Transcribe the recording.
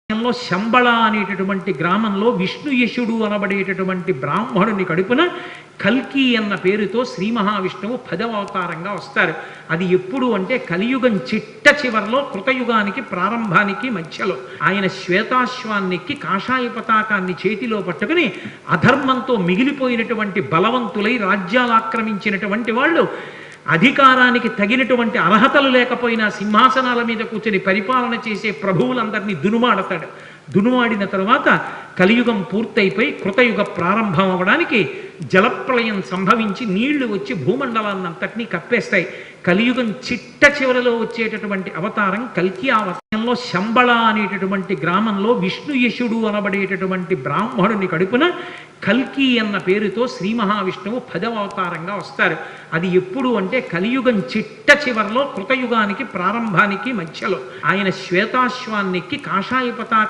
లో శంబళ అనేటటువంటి గ్రామంలో విష్ణుయశుడు అనబడేటటువంటి బ్రాహ్మణుని కడుపున కల్కి అన్న పేరుతో శ్రీ మహావిష్ణువు 10వ అవతారంగా వస్తారు. అది ఎప్పుడు అంటే కలియుగం చిట్ట చివరిలో, కృతయుగానికి ప్రారంభానికి మధ్యలో. ఆయన శ్వేతాశ్వాన్నెక్కి కాషాయ పతాకాన్ని చేతిలో పట్టుకుని అధర్మంతో మిగిలిపోయినటువంటి బలవంతులై రాజ్యాలు ఆక్రమించినటువంటి వాళ్ళు, అధికారానికి తగినటువంటి అర్హతలు లేకపోయినా సింహాసనాల మీద కూర్చొని పరిపాలన చేసే ప్రభువులందరినీ దునుమాడతాడు. దునుమాడిన తర్వాత కలియుగం పూర్తయిపోయి కృతయుగ ప్రారంభం అవ్వడానికి జలప్రళయం సంభవించి నీళ్లు వచ్చి భూమండలాన్నంతటినీ కప్పేస్తాయి. కలియుగం చిట్ట చివరిలో వచ్చేటటువంటి అవతారం కల్కి అవతారంలో శంబళ అనేటటువంటి గ్రామంలో విష్ణుయశుడు అనబడేటటువంటి బ్రాహ్మణుని కడుపున కల్కి అన్న పేరుతో శ్రీ మహావిష్ణువు 10వ అవతారంగా వస్తారు. అది ఎప్పుడు అంటే కలియుగం చిట్ట చివరిలో, కృతయుగానికి ప్రారంభానికి మధ్యలో. ఆయన శ్వేతాశ్వాన్నెక్కి కాషాయ పతాక